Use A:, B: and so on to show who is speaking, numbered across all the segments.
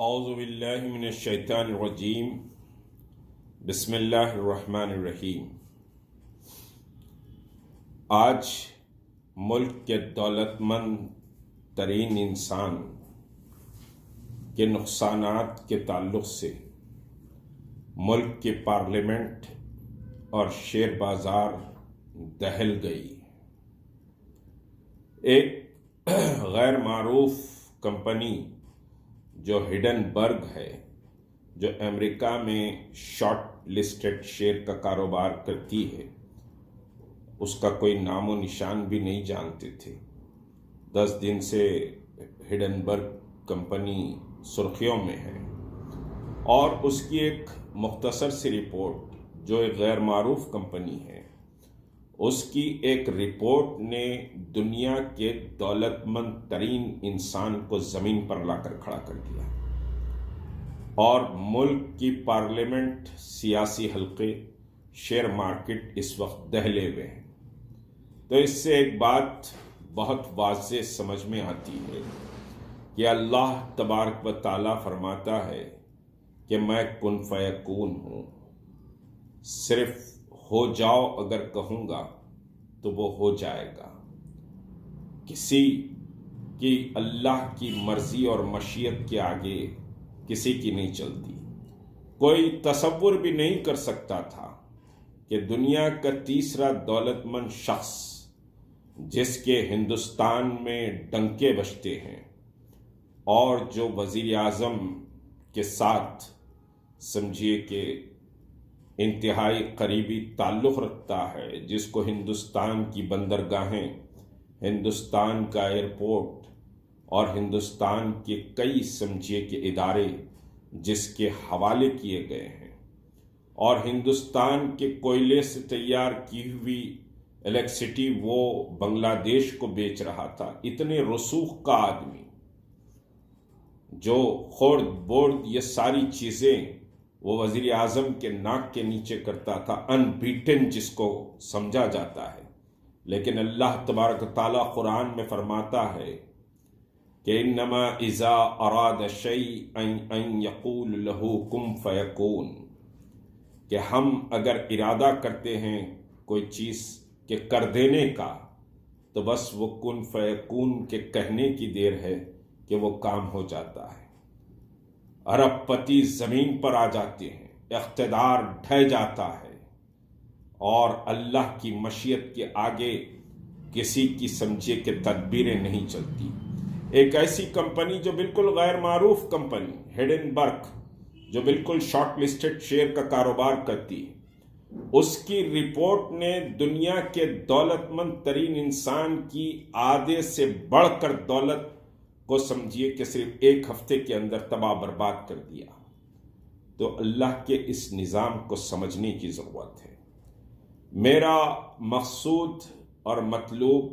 A: اعوذ باللہ من الشیطان الرجیم بسم اللہ الرحمن الرحیم۔ آج ملک کے دولت مند ترین انسان کے نقصانات کے تعلق سے ملک کی پارلیمنٹ اور شیئر بازار دہل گئی۔ ایک غیر معروف کمپنی جو ہڈن برگ ہے، جو امریکہ میں شارٹ لسٹڈ شیئر کا کاروبار کرتی ہے، اس کا کوئی نام و نشان بھی نہیں جانتے تھے۔ 10 دن سے ہڈن برگ کمپنی سرخیوں میں ہے، اور اس کی ایک مختصر سی رپورٹ، جو ایک غیر معروف کمپنی ہے، اس کی ایک رپورٹ نے دنیا کے دولت مند ترین انسان کو زمین پر لا کر کھڑا کر دیا، اور ملک کی پارلیمنٹ، سیاسی حلقے، شیئر مارکیٹ اس وقت دہلے ہوئے ہیں۔ تو اس سے ایک بات بہت واضح سمجھ میں آتی ہے کہ اللہ تبارک و تعالیٰ فرماتا ہے کہ میں کن فیکون ہوں، صرف ہو جاؤ اگر کہوں گا تو وہ ہو جائے گا۔ کسی کی اللہ کی مرضی اور مشیت کے آگے کسی کی نہیں چلتی۔ کوئی تصور بھی نہیں کر سکتا تھا کہ دنیا کا تیسرا دولت مند شخص، جس کے ہندوستان میں ڈنکے بجتے ہیں اور جو وزیر اعظم کے ساتھ سمجھیے کہ انتہائی قریبی تعلق رکھتا ہے، جس کو ہندوستان کی بندرگاہیں، ہندوستان کا ایئرپورٹ اور ہندوستان کے کئی سمجھیے کہ ادارے جس کے حوالے کیے گئے ہیں، اور ہندوستان کے کوئلے سے تیار کی ہوئی الیکٹریسٹی وہ بنگلہ دیش کو بیچ رہا تھا۔ اتنے رسوخ کا آدمی جو خورد بورد یہ ساری چیزیں وہ وزیر اعظم کے ناک کے نیچے کرتا تھا، ان بیٹن جس کو سمجھا جاتا ہے۔ لیکن اللہ تبارک تعالیٰ قرآن میں فرماتا ہے کہ انما اذا اراد شیئا ان یقول له کن فیکون، کہ ہم اگر ارادہ کرتے ہیں کوئی چیز کے کر دینے کا، تو بس وہ کن فیکون کے کہنے کی دیر ہے کہ وہ کام ہو جاتا ہے۔ ارب پتی زمین پر آ جاتے ہیں، اقتدار ڈھہ جاتا ہے، اور اللہ کی مشیت کے آگے کسی کی سمجھے کہ تدبیریں نہیں چلتی۔ ایک ایسی کمپنی جو بالکل غیر معروف کمپنی، ہڈن برگ، جو بالکل شارٹ لسٹڈ شیئر کا کاروبار کرتی ہے، اس کی رپورٹ نے دنیا کے دولت مند ترین انسان کی آدھے سے بڑھ کر دولت کو سمجھیے کہ صرف ایک ہفتے کے اندر تباہ برباد کر دیا۔ تو اللہ کے اس نظام کو سمجھنے کی ضرورت ہے۔ میرا مقصود اور مطلوب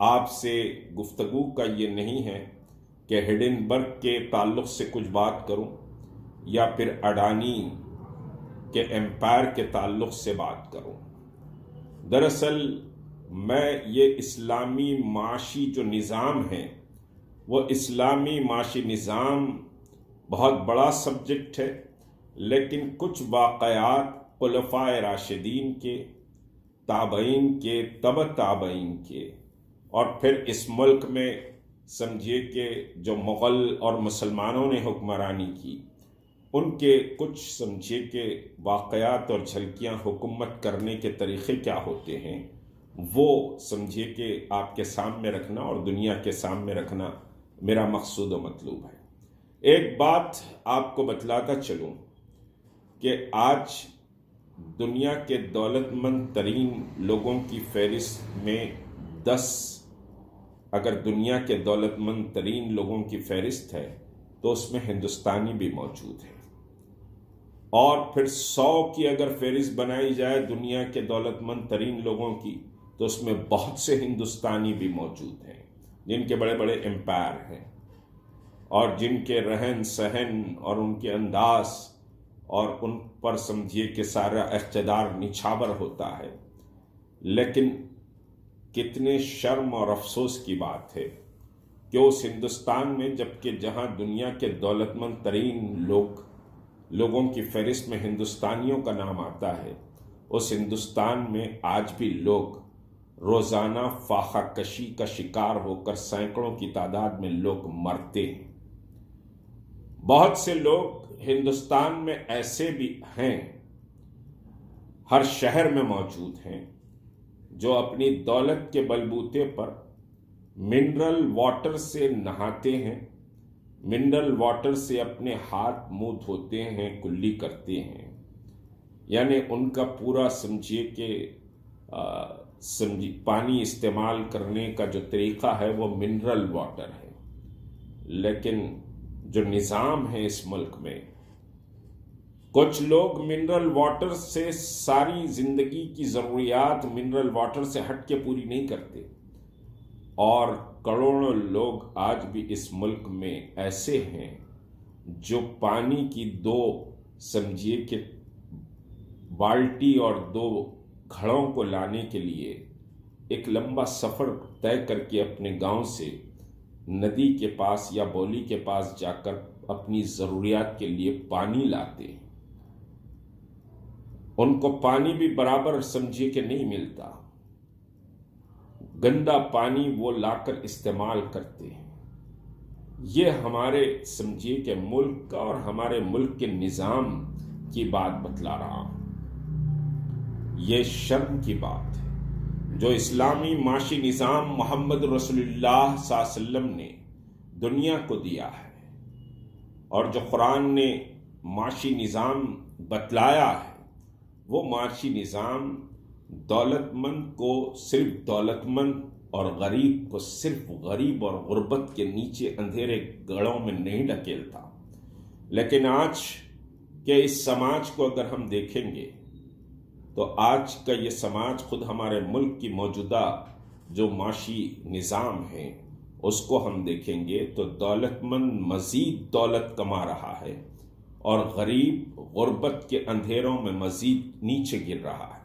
A: آپ سے گفتگو کا یہ نہیں ہے کہ ہڈن برگ کے تعلق سے کچھ بات کروں، یا پھر اڈانی کے امپائر کے تعلق سے بات کروں۔ دراصل میں یہ اسلامی معاشی جو نظام ہے، وہ اسلامی معاشی نظام بہت بڑا سبجیکٹ ہے، لیکن کچھ واقعات خلفائے راشدین کے، تابعین کے، تبع تابعین کے، اور پھر اس ملک میں سمجھیے کہ جو مغل اور مسلمانوں نے حکمرانی کی، ان کے کچھ سمجھیے کہ واقعات اور جھلکیاں حکومت کرنے کے طریقے کیا ہوتے ہیں، وہ سمجھیے کہ آپ کے سامنے رکھنا اور دنیا کے سامنے رکھنا میرا مقصود و مطلوب ہے۔ ایک بات آپ کو بتلاتا چلوں کہ آج دنیا کے دولت مند ترین لوگوں کی فہرست میں 10، اگر دنیا کے دولت مند ترین لوگوں کی فہرست ہے تو اس میں ہندوستانی بھی موجود ہے، اور پھر 100 کی اگر فہرست بنائی جائے دنیا کے دولت مند ترین لوگوں کی، تو اس میں بہت سے ہندوستانی بھی موجود ہیں، جن کے بڑے بڑے امپائر ہیں، اور جن کے رہن سہن اور ان کے انداز اور ان پر سمجھیے کہ سارا اقتدار نچھاور ہوتا ہے۔ لیکن کتنے شرم اور افسوس کی بات ہے کہ اس ہندوستان میں جبکہ جہاں دنیا کے دولت مند ترین لوگوں کی فہرست میں ہندوستانیوں کا نام آتا ہے، اس ہندوستان میں آج بھی لوگ روزانہ فاقہ کشی کا شکار ہو کر سینکڑوں کی تعداد میں لوگ مرتے ہیں۔ بہت سے لوگ ہندوستان میں ایسے بھی ہیں، ہر شہر میں موجود ہیں، جو اپنی دولت کے بلبوتے پر منرل واٹر سے نہاتے ہیں، منرل واٹر سے اپنے ہاتھ منہ دھوتے ہیں، کلی کرتے ہیں، یعنی ان کا پورا سمجھیے کہ پانی استعمال کرنے کا جو طریقہ ہے وہ منرل واٹر ہے۔ لیکن جو نظام ہے اس ملک میں، کچھ لوگ منرل واٹر سے ساری زندگی کی ضروریات منرل واٹر سے ہٹ کے پوری نہیں کرتے، اور کروڑوں لوگ آج بھی اس ملک میں ایسے ہیں جو پانی کی دو سمجھیے کہ بالٹی اور دو گھڑوں کو لانے کے لیے ایک لمبا سفر طے کر کے اپنے گاؤں سے ندی کے پاس یا بولی کے پاس جا کر اپنی ضروریات کے لیے پانی لاتے ہیں۔ ان کو پانی بھی برابر سمجھیے کہ نہیں ملتا، گندا پانی وہ لا کر استعمال کرتے ہیں۔ یہ ہمارے سمجھیے کہ ملک کا اور ہمارے ملک کے نظام کی بات بتلا رہا ہوں۔ یہ شرم کی بات ہے جو اسلامی معاشی نظام محمد رسول اللہ صلی اللہ علیہ وسلم نے دنیا کو دیا ہے، اور جو قرآن نے معاشی نظام بتلایا ہے، وہ معاشی نظام دولت مند کو صرف دولت مند اور غریب کو صرف غریب اور غربت کے نیچے اندھیرے گڑھوں میں نہیں ڈھکیلتا۔ لیکن آج کے اس سماج کو اگر ہم دیکھیں گے تو آج کا یہ سماج خود ہمارے ملک کی موجودہ جو معاشی نظام ہے اس کو ہم دیکھیں گے تو دولت مند مزید دولت کما رہا ہے اور غریب غربت کے اندھیروں میں مزید نیچے گر رہا ہے۔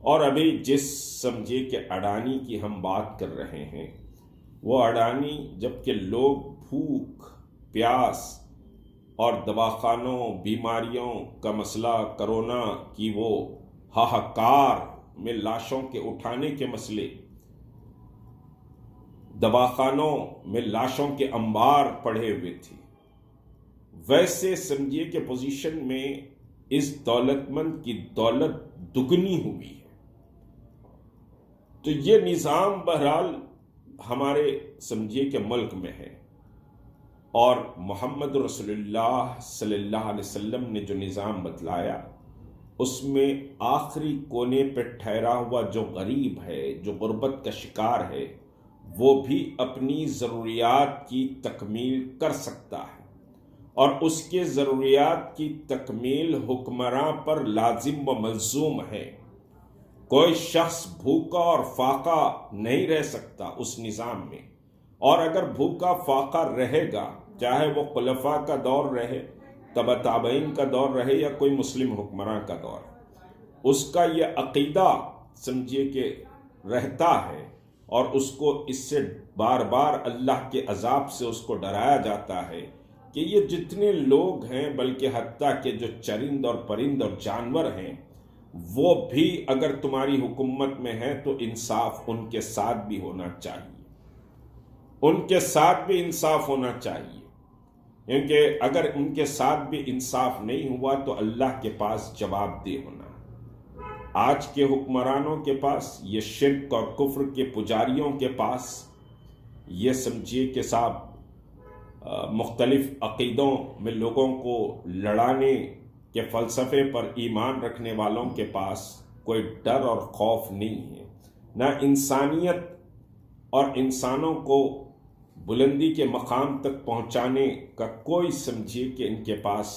A: اور ابھی جس سمجھے کہ اڈانی کی ہم بات کر رہے ہیں، وہ اڈانی جبکہ لوگ بھوک پیاس اور دواخانوں بیماریوں کا مسئلہ کرونا کی وہ ہاہاکار میں لاشوں کے اٹھانے کے مسئلے، دواخانوں میں لاشوں کے انبار پڑے ہوئے تھے، ویسے سمجھیے کہ پوزیشن میں اس دولت مند کی دولت دگنی ہوئی ہے۔ تو یہ نظام بہرحال ہمارے سمجھیے کہ ملک میں ہے، اور محمد رسول اللہ صلی اللہ علیہ وسلم نے جو نظام بتلایا اس میں آخری کونے پہ ٹھہرا ہوا جو غریب ہے، جو غربت کا شکار ہے، وہ بھی اپنی ضروریات کی تکمیل کر سکتا ہے، اور اس کے ضروریات کی تکمیل حکمراں پر لازم و ملزوم ہے۔ کوئی شخص بھوکا اور فاقہ نہیں رہ سکتا اس نظام میں، اور اگر بھوکا فاقہ رہے گا، چاہے وہ خلفاء کا دور رہے، تبع تابعین کا دور رہے یا کوئی مسلم حکمراں کا دور، اس کا یہ عقیدہ سمجھیے کہ رہتا ہے، اور اس کو اس سے بار بار اللہ کے عذاب سے اس کو ڈرایا جاتا ہے کہ یہ جتنے لوگ ہیں، بلکہ حتیٰ کہ جو چرند اور پرند اور جانور ہیں، وہ بھی اگر تمہاری حکومت میں ہیں تو انصاف ان کے ساتھ بھی ہونا چاہیے، ان کے ساتھ بھی انصاف ہونا چاہیے، کیونکہ اگر ان کے ساتھ بھی انصاف نہیں ہوا تو اللہ کے پاس جواب دہ ہونا۔ آج کے حکمرانوں کے پاس، یہ شرک اور کفر کے پجاریوں کے پاس، یہ سمجھیے کہ صاحب مختلف عقیدوں میں لوگوں کو لڑانے کے فلسفے پر ایمان رکھنے والوں کے پاس کوئی ڈر اور خوف نہیں ہے، نہ انسانیت اور انسانوں کو بلندی کے مقام تک پہنچانے کا کوئی سمجھیے کہ ان کے پاس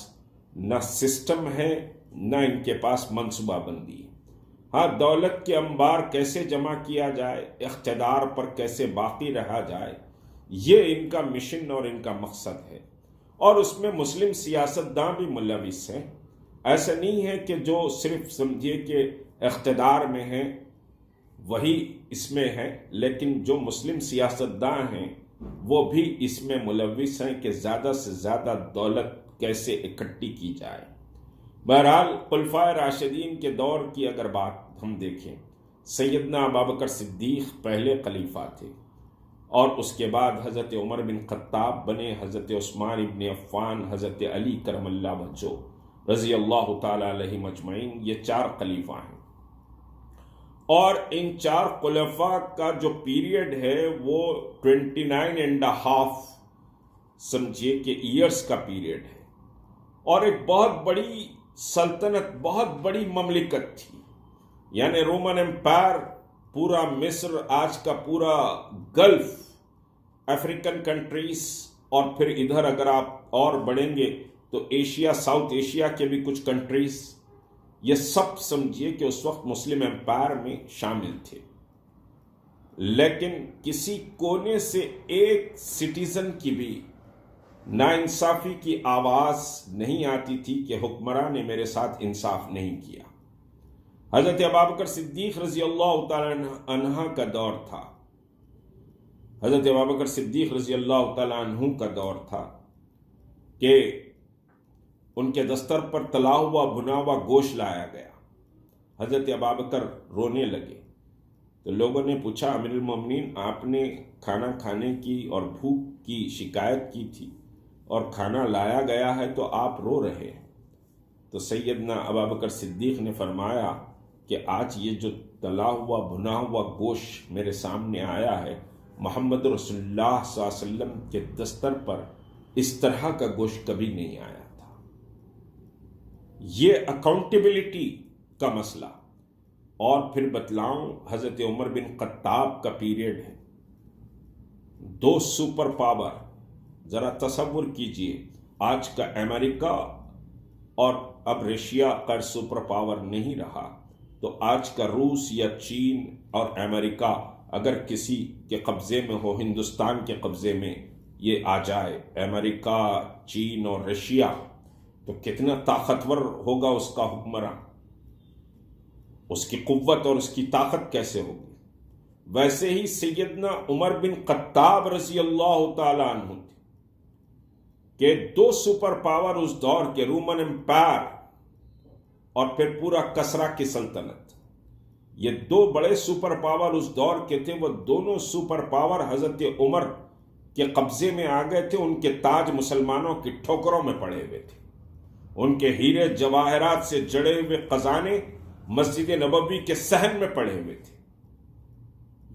A: نہ سسٹم ہے، نہ ان کے پاس منصوبہ بندی ہے۔ ہاں، دولت کے انبار کیسے جمع کیا جائے، اقتدار پر کیسے باقی رہا جائے، یہ ان کا مشن اور ان کا مقصد ہے، اور اس میں مسلم سیاستداں بھی ملوث ہیں۔ ایسا نہیں ہے کہ جو صرف سمجھیے کہ اقتدار میں ہیں وہی اس میں ہے، لیکن جو مسلم سیاستداں ہیں وہ بھی اس میں ملوث ہیں کہ زیادہ سے زیادہ دولت کیسے اکٹھی کی جائے۔ بہرحال خلفائے راشدین کے دور کی اگر بات ہم دیکھیں، سیدنا ابوبکر صدیق پہلے خلیفہ تھے، اور اس کے بعد حضرت عمر بن خطاب بنے، حضرت عثمان ابن عفان، حضرت علی کرم اللہ وجہہ رضی اللہ تعالی علیہ مجمعین، یہ 4 خلیفہ ہیں۔ اور ان 4 خلفاء کا جو پیریڈ ہے وہ 29.5 سمجھیے کہ ایئرز کا پیریڈ ہے، اور ایک بہت بڑی سلطنت، بہت بڑی مملکت تھی، یعنی رومن امپائر، پورا مصر، آج کا پورا گلف، افریقن کنٹریز، اور پھر ادھر اگر آپ اور بڑھیں گے تو ایشیا، ساؤتھ ایشیا کے بھی کچھ کنٹریز، یہ سب سمجھیے کہ اس وقت مسلم امپائر میں شامل تھے۔ لیکن کسی کونے سے ایک سٹیزن کی بھی ناانصافی کی آواز نہیں آتی تھی کہ حکمراں نے میرے ساتھ انصاف نہیں کیا۔ حضرت ابوبکر صدیق رضی اللہ تعالی عنہ کا دور تھا، حضرت ابوبکر صدیق رضی اللہ تعالی عنہ کا دور تھا کہ ان کے دستر پر تلا ہوا بھنا ہوا گوشت لایا گیا۔ حضرت ابوبکر رونے لگے تو لوگوں نے پوچھا، امیر المومنین آپ نے کھانا کھانے کی اور بھوک کی شکایت کی تھی اور کھانا لایا گیا ہے تو آپ رو رہے ہیں؟ تو سیدنا ابوبکر صدیق نے فرمایا کہ آج یہ جو تلا ہوا بھنا ہوا گوشت میرے سامنے آیا ہے، محمد رسول اللہ صلی اللہ علیہ وسلم کے دستر پر اس طرح کا گوشت کبھی نہیں آیا تھا۔ یہ اکاؤنٹیبلٹی کا مسئلہ۔ اور پھر بتلاؤں، حضرت عمر بن خطاب کا پیریڈ ہے، 2 سپر پاور، ذرا تصور کیجئے، آج کا امریکہ اور اب رشیا کا سپر پاور نہیں رہا، تو آج کا روس یا چین اور امریکہ اگر کسی کے قبضے میں ہو، ہندوستان کے قبضے میں یہ آ جائے، امریکہ، چین اور رشیا، تو کتنا طاقتور ہوگا اس کا حکمراں، اس کی قوت اور اس کی طاقت کیسے ہوگی۔ ویسے ہی سیدنا عمر بن خطاب رضی اللہ تعالی عنہ تھے کہ 2 سپر پاور اس دور کے، رومن امپائر اور پھر پورا کسرا کی سلطنت، یہ 2 بڑے سپر پاور اس دور کے تھے۔ وہ دونوں سپر پاور حضرت عمر کے قبضے میں آ گئے تھے، ان کے تاج مسلمانوں کی ٹھوکروں میں پڑے ہوئے تھے، ان کے ہیرے جواہرات سے جڑے ہوئے خزانے مسجد نبوی کے صحن میں پڑے ہوئے تھے۔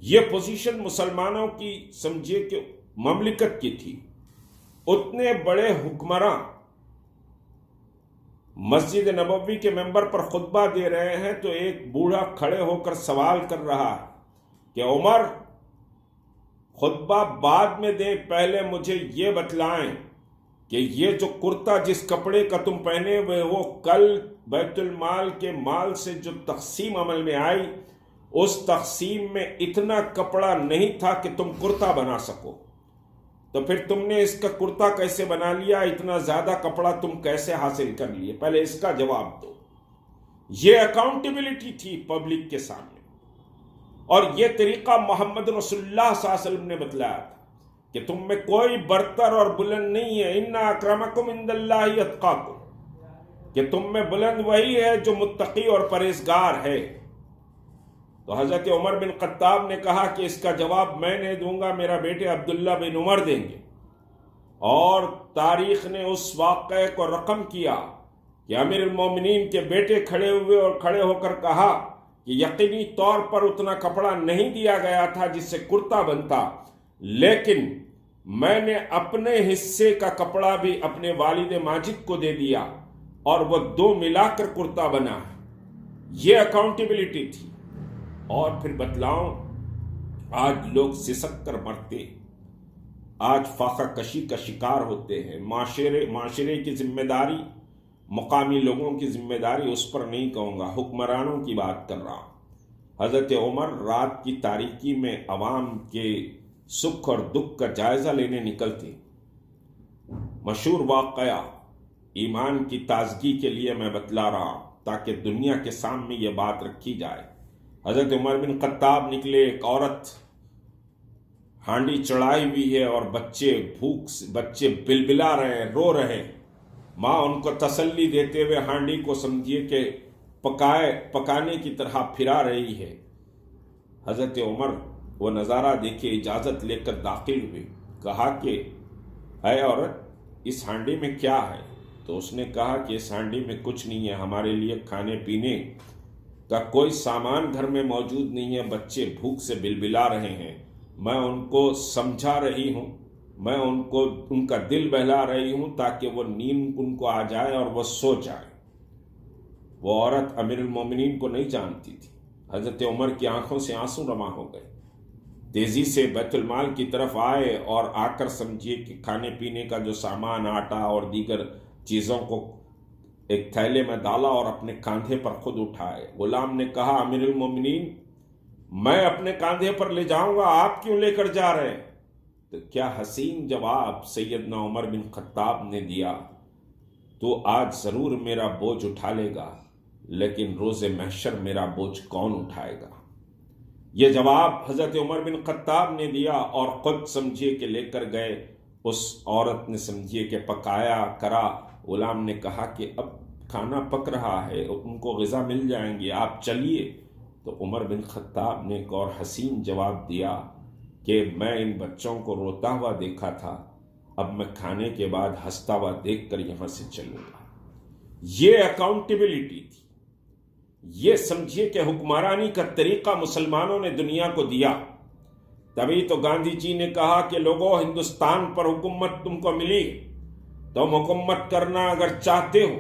A: یہ پوزیشن مسلمانوں کی سمجھیے کہ مملکت کی تھی۔ اتنے بڑے حکمراں مسجد نبوی کے ممبر پر خطبہ دے رہے ہیں تو ایک بوڑھا کھڑے ہو کر سوال کر رہا ہے کہ عمر، خطبہ بعد میں دیں، پہلے مجھے یہ بتلائیں کہ یہ جو کرتا جس کپڑے کا تم پہنے ہوئے وہ کل بیت المال کے مال سے جو تقسیم عمل میں آئی، اس تقسیم میں اتنا کپڑا نہیں تھا کہ تم کرتا بنا سکو، تو پھر تم نے اس کا کرتا کیسے بنا لیا؟ اتنا زیادہ کپڑا تم کیسے حاصل کر لیے؟ پہلے اس کا جواب دو۔ یہ اکاؤنٹیبلٹی تھی پبلک کے سامنے، اور یہ طریقہ محمد رسول اللہ صلی اللہ علیہ وسلم نے بتلایا تھا کہ تم میں کوئی برتر اور بلند نہیں ہے، ان اکرمکم عند اللہ اتقاکم، کہ تم میں بلند وہی ہے جو متقی اور پرہیزگار ہے۔ تو حضرت عمر بن خطاب نے کہا کہ اس کا جواب میں نہیں دوں گا، میرا بیٹے عبداللہ بن عمر دیں گے۔ اور تاریخ نے اس واقعے کو رقم کیا کہ امیر المومنین کے بیٹے کھڑے ہوئے اور کھڑے ہو کر کہا کہ یقینی طور پر اتنا کپڑا نہیں دیا گیا تھا جس سے کرتا بنتا، لیکن میں نے اپنے حصے کا کپڑا بھی اپنے والد ماجد کو دے دیا اور وہ 2 ملا کر کرتا بنا ہے۔ یہ اکاؤنٹیبلٹی تھی۔ اور پھر بتلاؤں، آج لوگ سسک کر مرتے، آج فاقہ کشی کا شکار ہوتے ہیں۔ معاشرے کی ذمہ داری، مقامی لوگوں کی ذمہ داری، اس پر نہیں کہوں گا، حکمرانوں کی بات کر رہا ہوں۔ حضرت عمر رات کی تاریکی میں عوام کے سکھ اور دکھ کا جائزہ لینے نکلتے۔ مشہور واقعہ ایمان کی تازگی کے لیے میں بتلا رہا ہوں تاکہ دنیا کے سامنے یہ بات رکھی جائے۔ حضرت عمر بن خطاب نکلے، ایک عورت ہانڈی چڑھائی ہوئی ہے اور بچے بلبلا رہے ہیں، رو رہے ہیں۔ ماں ان کو تسلی دیتے ہوئے ہانڈی کو سمجھیے کہ پکانے کی طرح پھرا رہی ہے۔ حضرت عمر وہ نظارہ دیکھے اجازت لے کر داخل ہوئے، کہا کہ اے عورت، اس ہانڈی میں کیا ہے؟ تو اس نے کہا کہ اس ہانڈی میں کچھ نہیں ہے، ہمارے لیے کھانے پینے کا کوئی سامان گھر میں موجود نہیں ہے، بچے بھوک سے بلبلا رہے ہیں، میں ان کو سمجھا رہی ہوں، میں ان کا دل بہلا رہی ہوں تاکہ وہ نیند ان کو آ جائے اور وہ سو جائے۔ وہ عورت امیر المومنین کو نہیں جانتی تھی۔ حضرت عمر کی آنکھوں سے آنسو رواں ہو گئے، تیزی سے بیت المال کی طرف آئے اور آ کر سمجھیے کہ کھانے پینے کا جو سامان، آٹا اور دیگر چیزوں کو ایک تھیلے میں ڈالا اور اپنے کاندھے پر خود اٹھائے۔ غلام نے کہا امیر المومنین، میں اپنے کاندھے پر لے جاؤں گا، آپ کیوں لے کر جا رہے ہیں؟ تو کیا حسین جواب سیدنا عمر بن خطاب نے دیا، تو آج ضرور میرا بوجھ اٹھا لے گا، لیکن روز محشر میرا بوجھ کون اٹھائے گا؟ یہ جواب حضرت عمر بن خطاب نے دیا اور خود سمجھیے کہ لے کر گئے۔ اس عورت نے سمجھیے کہ پکایا کرا۔ غلام نے کہا کہ اب کھانا پک رہا ہے، ان کو غذا مل جائیں گی، آپ چلیے۔ تو عمر بن خطاب نے ایک اور حسین جواب دیا کہ میں ان بچوں کو روتا ہوا دیکھا تھا، اب میں کھانے کے بعد ہنستا ہوا دیکھ کر یہاں سے چلوں گا۔ یہ اکاؤنٹیبلٹی تھی، یہ سمجھیے کہ حکمرانی کا طریقہ مسلمانوں نے دنیا کو دیا۔ تبھی تو گاندھی جی نے کہا کہ لوگوں، ہندوستان پر حکومت تم کو ملی، تم حکومت کرنا اگر چاہتے ہو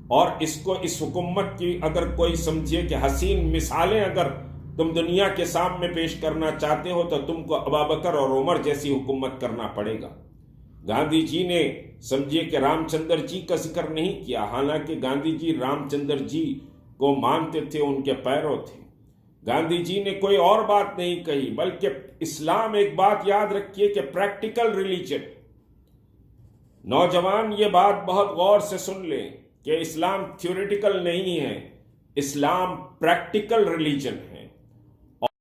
A: اور اس حکومت کی اگر کوئی سمجھیے کہ حسین مثالیں اگر تم دنیا کے سامنے پیش کرنا چاہتے ہو تو تم کو ابابکر اور عمر جیسی حکومت کرنا پڑے گا۔ گاندھی جی نے سمجھیے کہ رام چندر جی کا ذکر نہیں کیا، حالانکہ گاندھی جی رام چندر جی کو مانتے تھے، ان کے پیرو تھے۔ گاندھی جی نے کوئی اور بات نہیں کہی، بلکہ اسلام، ایک بات یاد رکھیے کہ پریکٹیکل ریلیجن۔ نوجوان یہ بات بہت غور سے سن لیں کہ اسلام تھیوریٹیکل نہیں ہے، اسلام پریکٹیکل ریلیجن ہے۔